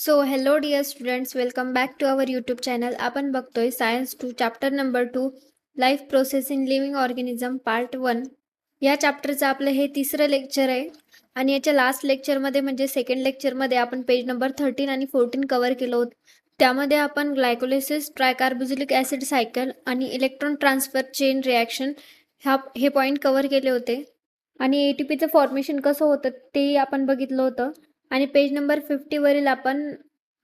So hello dear students, welcome back to our YouTube channel. आपण बघतोय science 2 chapter number 2 life process in living organism part 1. या चॅप्टरचं आपलं हे तिसरं lecture आहे आणि याच्या लास्ट लेक्चरमध्ये म्हणजे सेकंड लेक्चरमध्ये आपण पेज नंबर 13 आणि 14 कव्हर केलं होतं. त्यामध्ये आपण ग्लायकोलिसिस, ट्रायकार्बोझिलिक ॲसिड सायकल आणि इलेक्ट्रॉन ट्रान्सफर चेन रिॲक्शन हे पॉईंट कव्हर केले होते आणि ATPचं फॉर्मेशन कसं होतं तेही आपण बघितलं होतं. आणि पेज नंबर 50 वरील आपण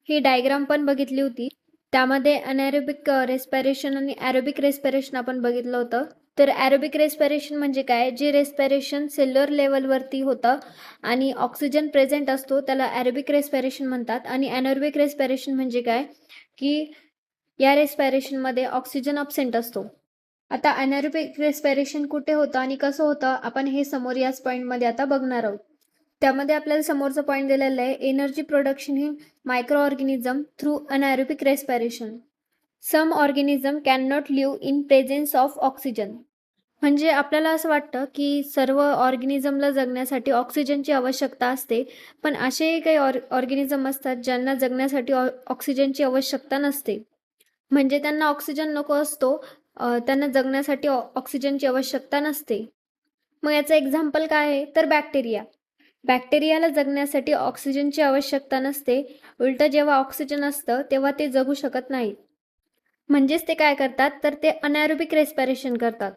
ही डायग्राम पण बघितली होती. त्यामध्ये अनॅरोबिक रेस्पिरेशन आणि ॲरोबिक रेस्पिरेशन आपण बघितलं होतं. तर ॲरोबिक रेस्पिरेशन म्हणजे काय, जे रेस्पिरेशन सेल्युलर लेवलवरती होतं आणि ऑक्सिजन प्रेझेंट असतो त्याला ॲरोबिक रेस्पिरेशन म्हणतात. आणि अनॅरोबिक रेस्पिरेशन म्हणजे काय की या रेस्पिरेशनमध्ये ऑक्सिजन अब्सेंट असतो. आता अनॅरोबिक रेस्पिरेशन कुठे होतं आणि कसं होतं आपण हे समोर याच पॉईंटमध्ये आता बघणार आहोत. त्यामध्ये आपल्याला समोरचा पॉईंट दिलेला आहे, energy production in microorganism through anaerobic respiration. Some organism can not live in presence of oxygen. म्हणजे आपल्याला असं वाटतं की सर्व ऑर्गॅनिझमला जगण्यासाठी ऑक्सिजनची आवश्यकता असते, पण असे काही ऑर्गॅनिझम असतात ज्यांना जगण्यासाठी ऑक्सिजनची आवश्यकता नसते. म्हणजे त्यांना ऑक्सिजन नको असतो, त्यांना जगण्यासाठी ऑक्सिजनची आवश्यकता नसते. मग याचं एक्झाम्पल काय आहे, तर बॅक्टेरिया. बॅक्टेरियाला जगण्यासाठी ऑक्सिजनची आवश्यकता नसते, उलट जेव्हा ऑक्सिजन असतं तेव्हा ते जगू शकत नाहीत. म्हणजेच ते काय करतात, तर ते अनॅरोबिक रेस्पिरेशन करतात.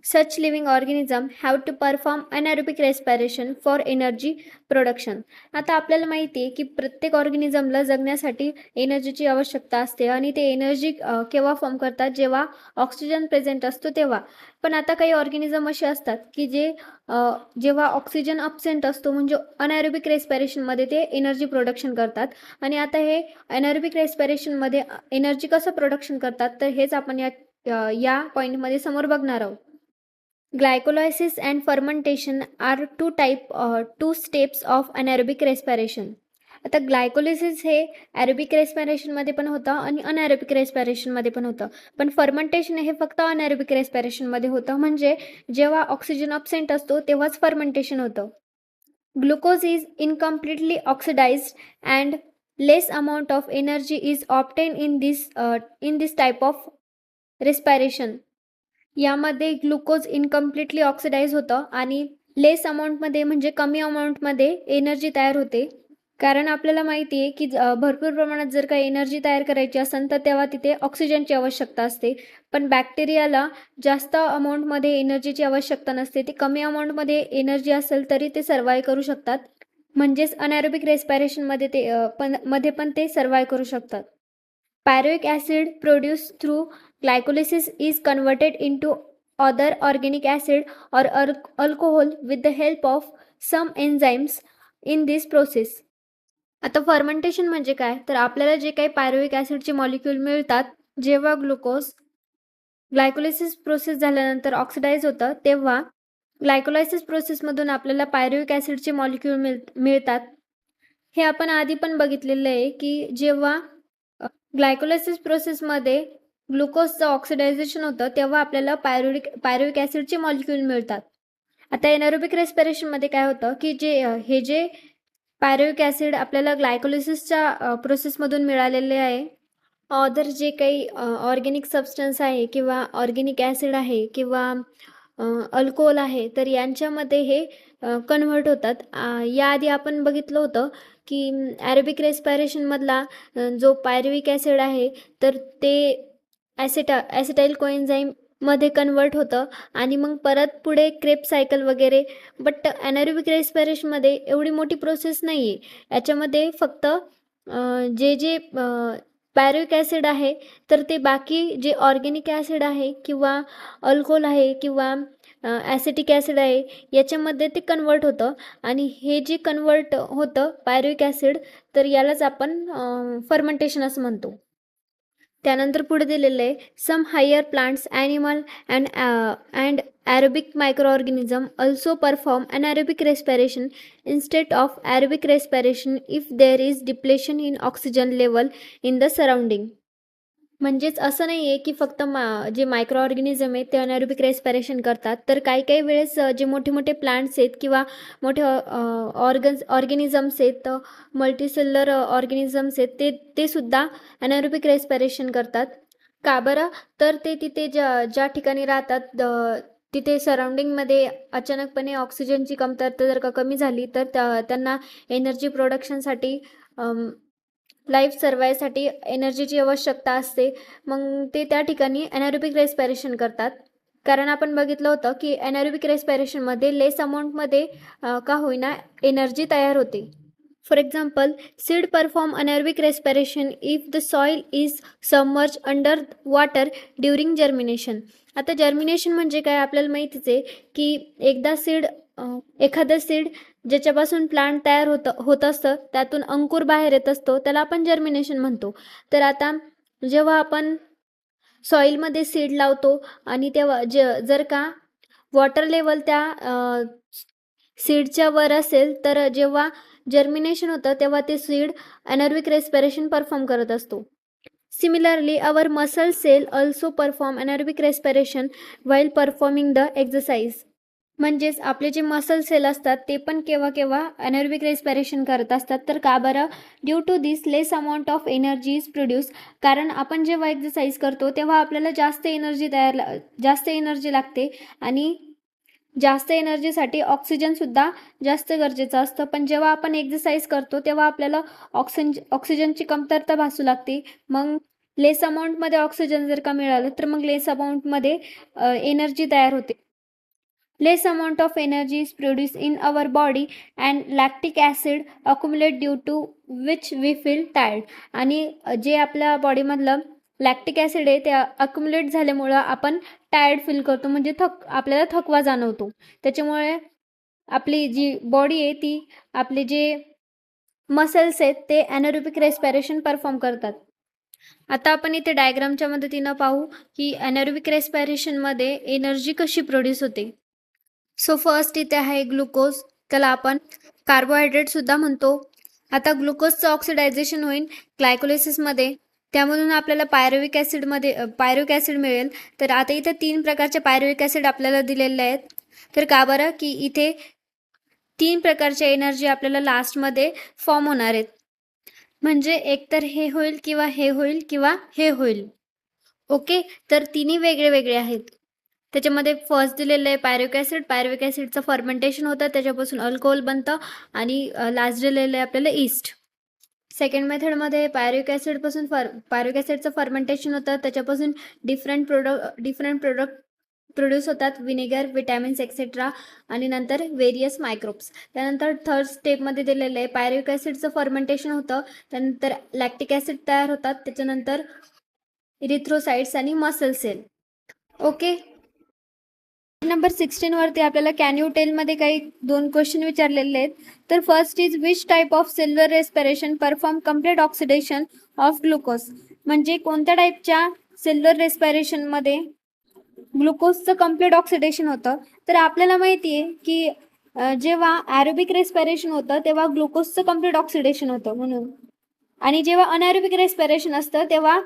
Such living organisms have to perform anaerobic respiration for energy production. आता आपल्याला माहिती आहे की प्रत्येक ऑर्गॅनिझमला जगण्यासाठी एनर्जीची आवश्यकता असते आणि ते एनर्जी केव्हा फॉर्म करतात, जेव्हा ऑक्सिजन प्रेझेंट असतो तेव्हा. पण आता काही ऑर्गॅनिझम असे असतात की जे जेव्हा ऑक्सिजन अब्सेंट असतो म्हणजे अनॅरोबिक रेस्पिरेशनमध्ये ते एनर्जी प्रोडक्शन करतात. आणि आता हे अनॅरोबिक रेस्पिरेशनमध्ये एनर्जी कसं प्रोडक्शन करतात, तर हेच आपण या पॉईंटमध्ये समोर बघणार आहोत. Glycolysis and fermentation are two steps of anaerobic respiration. आता ग्लायकोलिसिस हे ॲरोबिक रेस्पिरेशनमध्ये पण होतं आणि अनॲरोबिक रेस्पिरेशनमध्ये पण होतं. पण फर्मेंटेशन हे फक्त अनॲरोबिक रेस्पिरेशनमध्ये होतं, म्हणजे जेव्हा ऑक्सिजन अब्सेंट असतो तेव्हाच फर्मेंटेशन होतं. Glucose is incompletely oxidised and less amount of energy is obtain in this type of respiration. यामध्ये ग्लुकोज इनकम्प्लिटली ऑक्सिडाइज होतं आणि लेस अमाऊंटमध्ये म्हणजे कमी अमाऊंटमध्ये एनर्जी तयार होते. कारण आपल्याला माहिती आहे की भरपूर प्रमाणात जर काही एनर्जी तयार करायची असेल तर तेव्हा तिथे ऑक्सिजनची आवश्यकता असते. पण बॅक्टेरियाला जास्त अमाऊंटमध्ये एनर्जीची आवश्यकता नसते, ती कमी अमाऊंटमध्ये एनर्जी असेल तरी ते सर्वाईव्ह करू शकतात. म्हणजेच अनॅरोबिक रेस्पिरेशनमध्ये पण ते सर्वाईव्ह करू शकतात. Pyruvic acid produced through glycolysis is converted into other organic acid or alcohol with the help of some enzymes in this process. आता फर्मेंटेशन म्हणजे काय, तर आपल्याला जे काही पायरुविक ॲसिडचे मॉलिक्यूल मिळतात जेव्हा ग्लुकोज ग्लायकोलिसिस प्रोसेस झाल्यानंतर ऑक्सिडाइज होतं, तेव्हा ग्लायकोलायसिस प्रोसेसमधून आपल्याला पायरुविक ॲसिडचे मॉलिक्यूल मिळतात. हे आपण आधी पण बघितलेलं आहे की जेव्हा ग्लायकोलायसिस प्रोसेसमध्ये ग्लुकोजचं ऑक्सिडायझेशन होतं तेव्हा आपल्याला पायरुविक ॲसिडचे मॉलिक्यूल मिळतात. आता एनारोबिक रेस्पिरेशनमध्ये काय होतं की जे पायरुविक ॲसिड आपल्याला ग्लायकोलिसिसच्या प्रोसेसमधून मिळालेले आहे, अदर जे काही ऑर्गॅनिक सबस्टन्स आहे किंवा ऑर्गॅनिक ॲसिड आहे किंवा अल्कोहोल आहे, तर यांच्यामध्ये हे कन्व्हर्ट होतात. याआधी आपण बघितलं होतं की ॲरोबिक रेस्पिरेशनमधला जो पायरुविक ॲसिड आहे तर ते ॲसिटाइल कोएन्झाईममध्ये कन्वर्ट होतं आणि मग परत पुढे क्रेब सायकल वगैरे. बट ॲनारोबिक रेस्पिरेशनमध्ये एवढी मोठी प्रोसेस नाही आहे. याच्यामध्ये फक्त जे पायरुविक ॲसिड आहे तर ते बाकी जे ऑर्गॅनिक ॲसिड आहे किंवा अल्कोहोल आहे किंवा ॲसिटिक ॲसिड आहे याच्यामध्ये ते कन्वर्ट होतं. आणि हे जे कन्वर्ट होतं पायरुविक ॲसिड, तर यालाच आपण फर्मेंटेशन असं म्हणतो. त्यानंतर पुढे दिलेलं आहे, some higher plants, animal and aerobic microorganism also perform anaerobic respiration instead of aerobic respiration if there is depletion in oxygen level in the surrounding. म्हणजेच असं नाही आहे की फक्त जे मायक्रो ऑर्गॅनिझम आहेत ते अनारोबिक रेस्पिरेशन करतात, तर काही काही वेळेस जे मोठे मोठे प्लांट्स आहेत किंवा मोठे ऑर्गॅनिझम्स आहेत, मल्टीसेल्युलर ऑर्गॅनिझम्स आहेत, ते सुद्धा अनारोबिक रेस्पिरेशन करतात. का बरं? तर ते तिथे ज्या ठिकाणी राहतात, तिथे सराउंडिंगमध्ये अचानकपणे ऑक्सिजनची कमतरता जर का कमी झाली तर त्यांना एनर्जी प्रोडक्शनसाठी, लाईफ सर्वायसाठी एनर्जीची आवश्यकता असते. मग ते त्या ठिकाणी ॲनारोबिक रेस्पिरेशन करतात. कारण आपण बघितलं होतं की ॲनारोबिक रेस्पिरेशनमध्ये लेस अमाऊंटमध्ये का होईना एनर्जी तयार होते. For example, seed perform anaerobic respiration if the soil is submerge under water during germination. आता जर्मिनेशन म्हणजे काय आपल्याला माहितीच आहे की एखादं सीड ज्याच्यापासून प्लांट तयार होत असतं, त्यातून अंकुर बाहेर येत असतो, त्याला आपण जर्मिनेशन म्हणतो. तर आता जेव्हा आपण सॉईलमध्ये सीड लावतो आणि तेव्हा जर का वॉटर लेवल त्या सीडच्या वर असेल, तर जेव्हा जर्मिनेशन होतं तेव्हा ते सीड ॲनारोबिक रेस्पिरेशन परफॉर्म करत असतो. Similarly our muscle cell also perform anaerobic respiration while performing the exercise. म्हणजेच आपले जे मसल सेल असतात ते पण केव्हा केव्हा ॲनारोबिक रेस्पिरेशन करत असतात. तर का बरं? Due to this less amount of energy is produce. कारण आपण जेव्हा एक्सरसाइज करतो तेव्हा आपल्याला जास्त एनर्जी लागते आणि जास्त एनर्जीसाठी ऑक्सिजनसुद्धा जास्त गरजेचं असतं. पण जेव्हा आपण एक्सरसाइज करतो तेव्हा आपल्याला ऑक्सिजनची कमतरता भासू लागते. मग लेस अमाऊंटमध्ये ऑक्सिजन जर का मिळालं तर मग लेस अमाऊंटमध्ये एनर्जी तयार होते. Less amount of energy is produced in our body and lactic acid accumulate due to which we feel tired. आणि जे आपल्या बॉडीमधलं लॅक्टिक ॲसिड आहे ते अक्युमुलेट झाल्यामुळं आपण टायर्ड फील करतो, म्हणजे आपल्याला थकवा जाणवतो. त्याच्यामुळे आपली जी बॉडी आहे ती, आपले जे मसल्स आहेत ते ॲनारोबिक रेस्पिरेशन परफॉर्म करतात. आता आपण इथे डायग्रामच्या मदतीनं पाहू की ॲनारोबिक रेस्पिरेशनमध्ये एनर्जी कशी प्रोड्यूस होते. सो फर्स्ट इथे आहे ग्लुकोज, त्याला आपण कार्बोहायड्रेट सुद्धा म्हणतो. आता ग्लुकोजचं ऑक्सिडायझेशन होईल ग्लायकोलिसिसमध्ये, त्यामधून आपल्याला पायरुविक ॲसिड मिळेल. तर आता इथे 3 प्रकारचे पायरुविक ॲसिड आपल्याला दिलेले आहेत. तर का बरं? की इथे 3 प्रकारच्या एनर्जी आपल्याला लास्टमध्ये फॉर्म होणार आहेत. म्हणजे एकतर हे होईल किंवा हे होईल किंवा हे होईल. ओके, तर तिन्ही वेगळे वेगळे आहेत. त्याच्यामध्ये फर्स्ट दिलेलं आहे पायरुविक ॲसिडचं फर्मेंटेशन होतं, त्याच्यापासून अल्कोहोल बनतं. आणि लास्ट दिलेलं आहे आपल्याला ईस्ट. सेकंड मेथडमध्ये पायरुविक ॲसिडचं फर्मेंटेशन होतं, त्याच्यापासून डिफरंट प्रोडक्ट प्रोड्यूस होतात, विनेगर, विटॅमिन्स एक्सेट्रा, आणि नंतर व्हेरियस मायक्रोब्स. त्यानंतर थर्ड स्टेपमध्ये दिलेलं आहे पायरुविक ॲसिडचं फर्मेंटेशन होतं, त्यानंतर लॅक्टिक ॲसिड तयार होतात, त्याच्यानंतर इरिथ्रोसाइट्स आणि मसल सेल. ओके, नंबर 16 वरती आपल्याला कॅन यू टेलमध्ये काही 2 क्वेश्चन विचारलेले आहेत. तर first is which type of cellular respiration perform complete oxidation of glucose. म्हणजे कोणत्या टाईपच्या सेल्युलर रेस्पिरेशनमध्ये ग्लुकोजचं कम्प्लीट ऑक्सिडेशन होतं. तर आपल्याला माहिती आहे की जेव्हा ॲरोबिक रेस्पिरेशन होतं तेव्हा ग्लुकोजचं कम्प्लीट ऑक्सिडेशन होतं म्हणून, आणि जेव्हा अनॲरोबिक रेस्पिरेशन असतं तेव्हा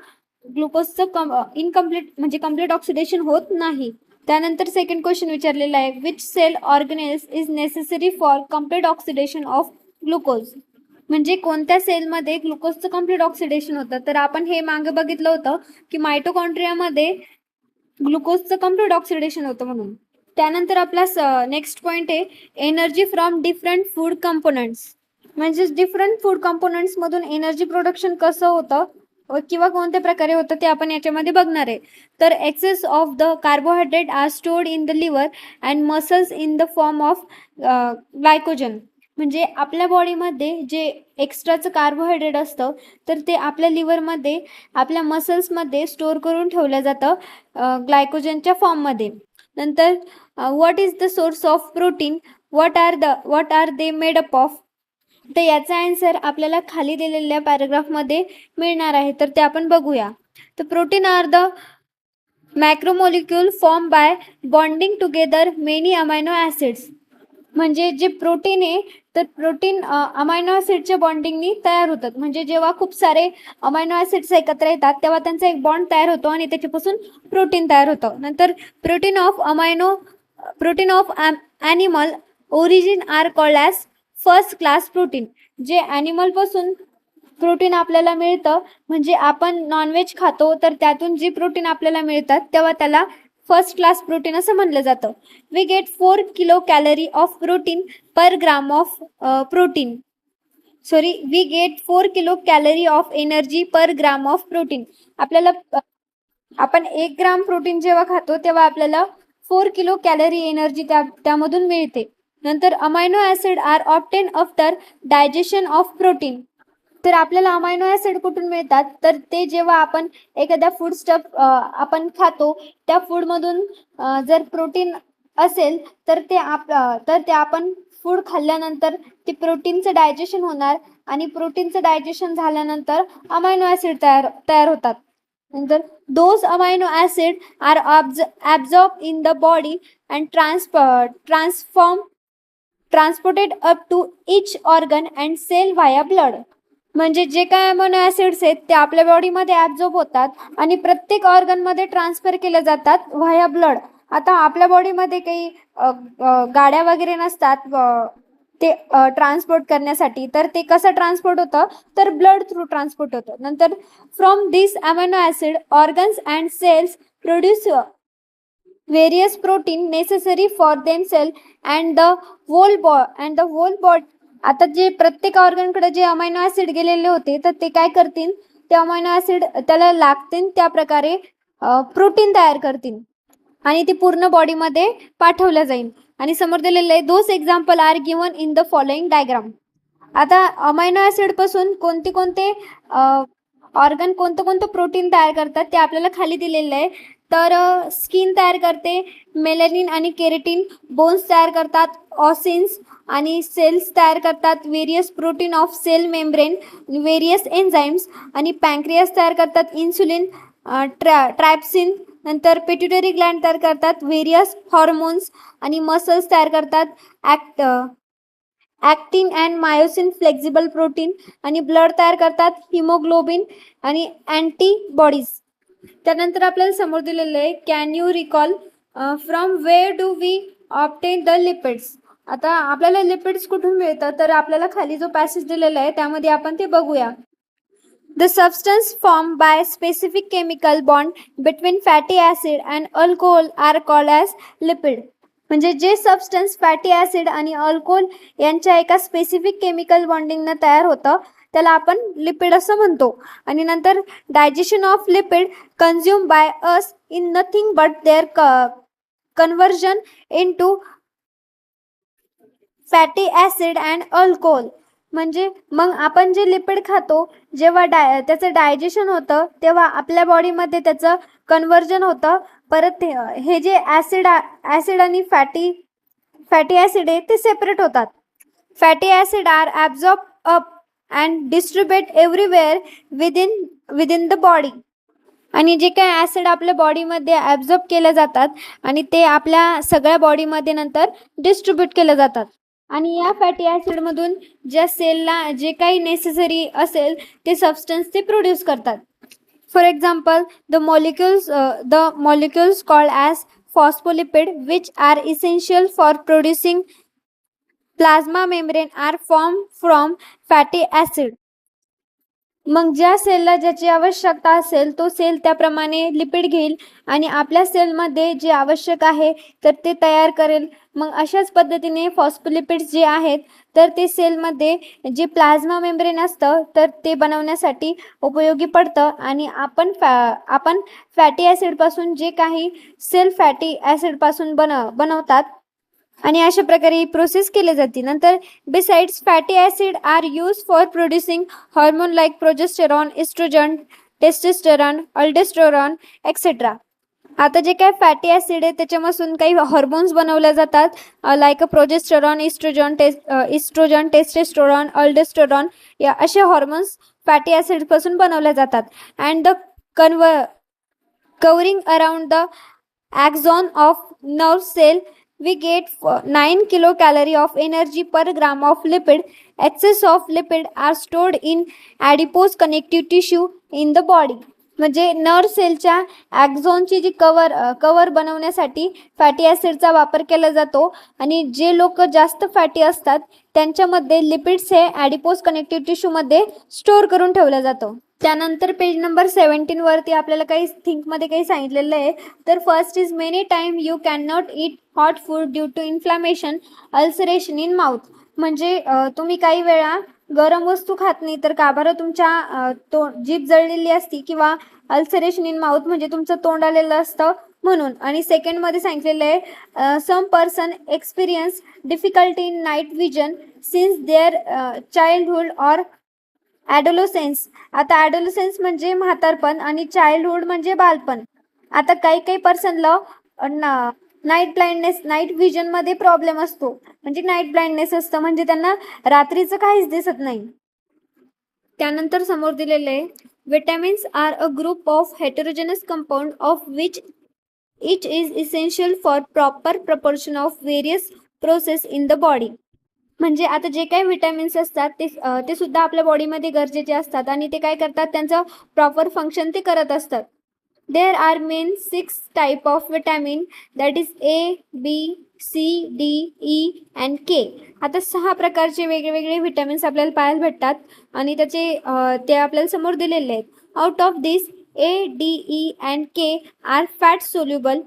ग्लुकोजचं इनकम्प्लीट म्हणजे कम्प्लीट ऑक्सिडेशन होत नाही. त्यानंतर सेकंड क्वेश्चन विचारलेला आहे which cell organelles is necessary for complete oxidation of glucose. म्हणजे कोणत्या सेलमध्ये ग्लुकोजचं कम्प्लीट ऑक्सिडेशन होतं. तर आपण हे मागे बघितलं होतं की मायटोकॉन्ड्रियामध्ये ग्लुकोजचं कम्प्लीट ऑक्सिडेशन होतं म्हणून. त्यानंतर आपला नेक्स्ट पॉईंट आहे energy from different food components. म्हणजे डिफरंट फूड कंपोनंट्समधून एनर्जी प्रोडक्शन कसं होतं किंवा कोणत्या प्रकारे होतं ते आपण याच्यामध्ये बघणार आहे. तर excess of the carbohydrate are stored in the liver and muscles in the form of glycogen. म्हणजे आपल्या बॉडीमध्ये जे एक्स्ट्राचं कार्बोहायड्रेट असतं तर ते आपल्या लिव्हरमध्ये, आपल्या मसल्समध्ये स्टोअर करून ठेवलं जातं ग्लायकोजनच्या फॉर्ममध्ये. नंतर what is the source of protein, what are they made up of. तर याचा आन्सर आपल्याला खाली दिलेल्या पॅराग्राफमध्ये मिळणार आहे, तर ते आपण बघूया. तर protein are the macromolecule form by bonding together many amino acids. म्हणजे जे प्रोटीन आहे तर प्रोटीन अमायनो ॲसिडच्या बॉन्डिंगनी तयार होतात. म्हणजे जेव्हा खूप सारे अमायनो ॲसिड्स एकत्र येतात तेव्हा त्यांचा एक बॉन्ड तयार होतो आणि त्याच्यापासून प्रोटीन तयार होतं. नंतर protein of animal origin are called as first class protein. जे ॲनिमलपासून प्रोटीन आपल्याला मिळतं, म्हणजे आपण नॉनव्हेज खातो तर त्यातून जी प्रोटीन आपल्याला मिळतात तेव्हा त्याला फर्स्ट क्लास प्रोटीन असं म्हणलं जातं. We get 4 kilo calorie of protein per gram of protein. We get 4 kilo calorie of energy per gram of protein. आपल्याला आपण 1 ग्राम प्रोटीन जेव्हा खातो तेव्हा आपल्याला 4 किलो कॅलरी एनर्जी त्यामधून मिळते. नंतर amino acid are obtain after digestion of protein. तर आपल्याला अमायनो ॲसिड कुठून मिळतात, तर ते जेव्हा आपण एखाद्या फूड स्टफ आपण खातो त्या फूडमधून जर प्रोटीन असेल तर ते आपण फूड खाल्ल्यानंतर ते प्रोटीनचं डायजेशन होणार आणि प्रोटीनचं डायजेशन झाल्यानंतर अमायनो ॲसिड तयार होतात. नंतर those amino acid are absorb in the body and transported up to each organ and cell via blood. म्हणजे जे काय अमायनो ॲसिड्स आहेत ते आपल्या बॉडीमध्ये ॲब्झॉर्ब होतात आणि प्रत्येक ऑर्गनमध्ये ट्रान्सफर केले जातात व्हाया ब्लड. आता आपल्या बॉडीमध्ये काही गाड्या वगैरे नसतात ते ट्रान्सपोर्ट करण्यासाठी, तर ते कसं ट्रान्सपोर्ट होतं, तर ब्लड थ्रू ट्रान्सपोर्ट होतं. नंतर from this amino acid organs and cells produce various protein necessary for themself and the whole body. आता जे प्रत्येक ऑर्गनकडे जे अमायनो ॲसिड गेलेले होते तर ते काय करतील, ते अमायनो ॲसिड त्याला लागतील त्या प्रकारे प्रोटीन तयार करतील आणि ती पूर्ण बॉडीमध्ये पाठवलं जाईल. आणि समोर दिलेलं आहे those example are given in the following diagram. आता अमायनो ॲसिडपासून कोणते ऑर्गन कोणतं प्रोटीन तयार करतात ते आपल्याला खाली दिलेलं आहे. तर स्किन तयार करते मेलॅनिन आणि केरेटिन, बोन्स तयार करतात ऑसिन्स आणि सेल्स तयार करतात various protein of cell membrane, various enzymes आणि पॅन्क्रियास तयार करतात इन्सुलिन, ट्रायप्सिन. नंतर पिट्युटरी ग्लँड तयार करतात व्हेरियस हॉर्मोन्स आणि मसल्स तयार करतात ॲक्टिन अँड मायोसिन फ्लेक्झिबल प्रोटीन आणि ब्लड तयार करतात हिमोग्लोबिन आणि अँटीबॉडीज. त्यानंतर आपल्याला समोर दिलेलं आहे can you recall from where do we obtain the lipids. आता आपल्याला लिपिड्स कुठून मिळतात, तर आपल्याला खाली जो पॅसेज दिलेला आहे त्यामध्ये आपण ते बघूया. The substance formed by specific chemical bond between fatty acid and alcohol are called as lipid. म्हणजे जे सबस्टन्स फॅटी ॲसिड आणि अल्कोहोल यांच्या एका स्पेसिफिक केमिकल बॉन्डिंगनं तयार होतं त्याला आपण लिपिड असं म्हणतो. आणि नंतर digestion of lipid consume by us in nothing but their conversion into fatty acid and alcohol. म्हणजे मग आपण जे लिपिड खातो जेव्हा त्याचं डायजेशन होतं तेव्हा आपल्या बॉडीमध्ये त्याचं कन्व्हर्जन होतं. परत हे जे ॲसिड आणि फॅटी ॲसिड आहे ते सेपरेट होतात. Fatty acid are absorb up and distribute everywhere within the body. आणि जे काय ॲसिड आपल्या बॉडीमध्ये ॲब्झॉर्ब केले जातात आणि ते आपल्या सगळ्या बॉडीमध्ये नंतर डिस्ट्रीब्यूट केले जातात. आणि या फॅटी ॲसिडमधून ज्या सेलला जे काही नेसेसरी असेल ते सबस्टन्स ते प्रोड्यूस करतात. For example the molecules called as phospholipid which are essential for producing plasma membrane are form from fatty acid. मग ज्या सेलला ज्याची आवश्यकता असेल तो सेल त्याप्रमाणे लिपिड घेईल आणि आपल्या सेलमध्ये जे आवश्यक आहे तर ते तयार करेल. मग अशाच पद्धतीने फॉस्फोलिपिड्स जे आहेत तर ते सेलमध्ये जे प्लाझ्मा मेम्ब्रेन असतं तर ते बनवण्यासाठी उपयोगी पडतं. आणि आपण फॅटी ॲसिडपासून जे काही सेल फॅटी ॲसिडपासून बनवतात आणि अशा प्रकारे ही प्रोसेस केली जाते. नंतर besides fatty acid are use for producing hormone like progesterone, estrogen, testosterone, aldosterone etcetera. आता जे काय फॅटी ॲसिड आहे त्याच्यापासून काही हॉर्मोन्स बनवले जातात like progesterone, estrogen, testosterone, aldosterone या असे हॉर्मोन्स फॅटी ॲसिडपासून बनवले जातात. And the covering around the axon of nerve cell we get 9 kilocalorie of energy per gram of lipid. Excess of lipid are stored in adipose connective tissue in the body. म्हणजे nerve सेलच्या ॲक्झॉनची जी cover बनवण्यासाठी fatty ॲसिडचा वापर केला जातो आणि जे लोक जास्त फॅटी असतात त्यांच्यामध्ये लिपिड्स हे ॲडिपोज कनेक्टिव्ह टिश्यूमध्ये स्टोअर करून ठेवलं जातं. त्यानंतर पेज नंबर 17 वरती आपल्याला काही थिंकमध्ये काही सांगितलेलं आहे. तर first is many time you can not eat hot food due to inflammation ulceration in mouth. म्हणजे तुम्ही काही वेळा गरम वस्तू खात नाही तर का बरं तुमच्या जीभ जळलेली असती किंवा अल्सरेशन इन माउथ म्हणजे तुमचं तोंड आलेलं असतं म्हणून. आणि सेकंडमध्ये सांगितलेलं आहे some person experience difficulty in night vision since their childhood or adolescence. आता ॲडोलोसेन्स म्हणजे म्हातारपण आणि चाइल्डहुड म्हणजे बालपण. आता काही पर्सनला नाईट ब्लाइंडनेस नाईट विजनमध्ये प्रॉब्लेम असतो म्हणजे नाईट ब्लाइंडनेस असतं म्हणजे त्यांना रात्रीचं काहीच दिसत नाही. त्यानंतर समोर दिलेले आहे vitamins are a group of heterogeneous compound of which each is essential for proper proportion of various process in the body. म्हणजे आता जे काही विटॅमिन्स असतात ते सुद्धा आपल्या बॉडीमध्ये गरजेचे असतात आणि ते काय करतात त्यांचं प्रॉपर फंक्शन ते करत असतात. There are main 6 type of vitamin that is A, B, C, D, E and K. आता 6 प्रकारचे वेगळे विटॅमिन्स आपल्याला पाहायला भेटतात आणि ते आपल्याला समोर दिलेले आहेत. Out of this A, D, E and K are fat soluble.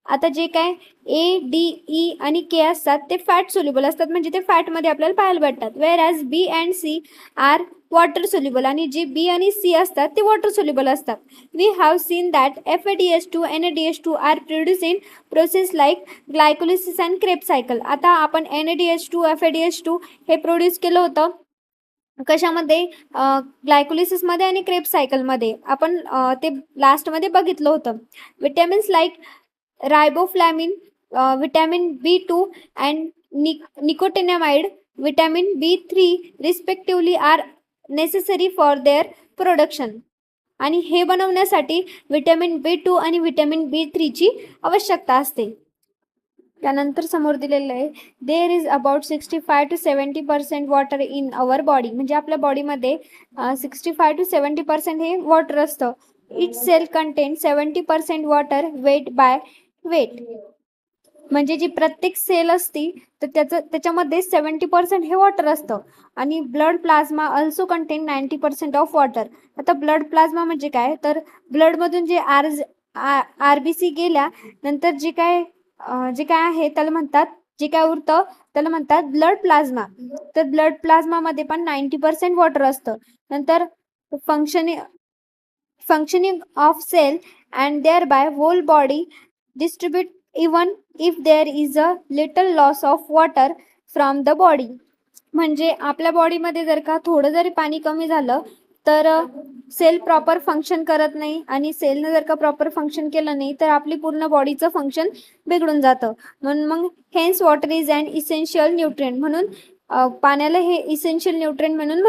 आता जे काय A, D, E आणि K असतात ते फॅट सोल्युबल असतात म्हणजे ते फॅटमध्ये आपल्याला पाहायला भेटतात. Whereas B and C are water soluble आणि जे B आणि C असतात ते वॉटर सोल्युबल असतात. We have seen that FADH2 NADH2 are produce in process like glycolysis and Krebs cycle. आता आपण NADH2 FADH2 हे प्रोड्यूस केलं होतं कशामध्ये ग्लायकोलिसिसमध्ये आणि क्रेब्स सायकलमध्ये. आपण ते लास्टमध्ये बघितलं होतं. Vitamins like riboflavin, vitamin B2 and nicotinamide, vitamin B3 respectively are necessary for their production. आणि हे बनवण्यासाठी विटॅमिन B2 आणि विटॅमिन B3 ची आवश्यकता असते. त्यानंतर समोर दिलेलं आहे there is about 65 to 70% water in our body. म्हणजे आपल्या बॉडीमध्ये 65 to 70% हे वॉटर असतं. It cell contain 70% water weight by weight. म्हणजे जी प्रत्येक सेल असती तर त्याच्यामध्ये 70% हे वॉटर असतं. आणि blood plasma also content 90% of water. आता ब्लड प्लाझ्मा म्हणजे काय तर ब्लडमधून जे RBC गेल्या नंतर जे काय आहे त्याला म्हणतात जे काय उरतं त्याला म्हणतात ब्लड प्लाझ्मा. तर ब्लड प्लाझ्मामध्ये पण 90% वॉटर असतं. नंतर functioning of cell and thereby whole body distribute even if there is a little loss of water from the body. म्हणजे आपल्या बॉडीमध्ये जर का थोडं जरी पाणी कमी झालं तर सेल प्रॉपर फंक्शन करत नाही आणि सेलनं जर का प्रॉपर फंक्शन केलं नाही तर आपली पूर्ण बॉडीचं फंक्शन बिघडून जातं. म्हणून मग hence water is and essential nutrient. म्हणून पाण्याला हे इसेन्शियल न्यूट्रिएंट म्हणून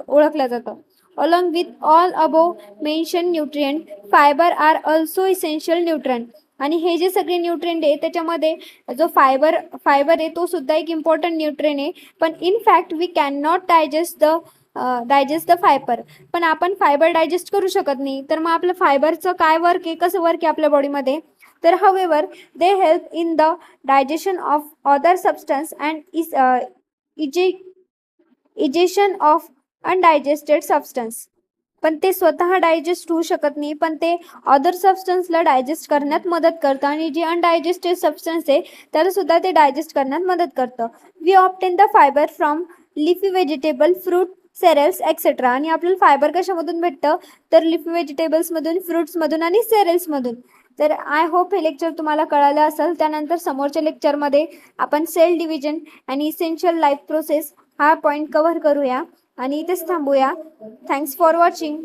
ओळखलं जातं. Along with all above mentioned nutrient, fiber are also essential nutrient. आणि हे जे सगळे न्यूट्रिएंट आहे त्याच्यामध्ये जो फायबर आहे तो सुद्धा एक इम्पॉर्टंट न्यूट्रिएंट आहे. पण in fact we can not digest the fibre. पण आपण फायबर डायजेस्ट करू शकत नाही. तर मग आपलं फायबरचं काय वर्क आहे कसं वर्क आहे आपल्या बॉडीमध्ये तर हवेवर they help in the digestion of other substance and egestion of undigested substance. पण ते स्वतः डायजेस्ट होऊ शकत नाही पण ते अदर सबस्टन्सला डायजेस्ट करण्यात मदत करतं आणि जे अनडायजेस्टेड सबस्टन्स आहे त्याला सुद्धा ते डायजेस्ट करण्यात मदत करतं. We obtain the fibre from leafy vegetable fruit cereals etcetera. आणि आपल्याला फायबर कशामधून भेटतं तर लिफी व्हेजिटेबल्समधून फ्रुट्समधून आणि सेरेल्समधून. तर आय होप हे लेक्चर तुम्हाला कळालं असेल. त्यानंतर समोरच्या लेक्चरमध्ये आपण सेल डिव्हिजन आणि इसेन्शियल लाईफ प्रोसेस हा पॉईंट कव्हर करूया आणि इथेच थांबूया. Thanks for watching.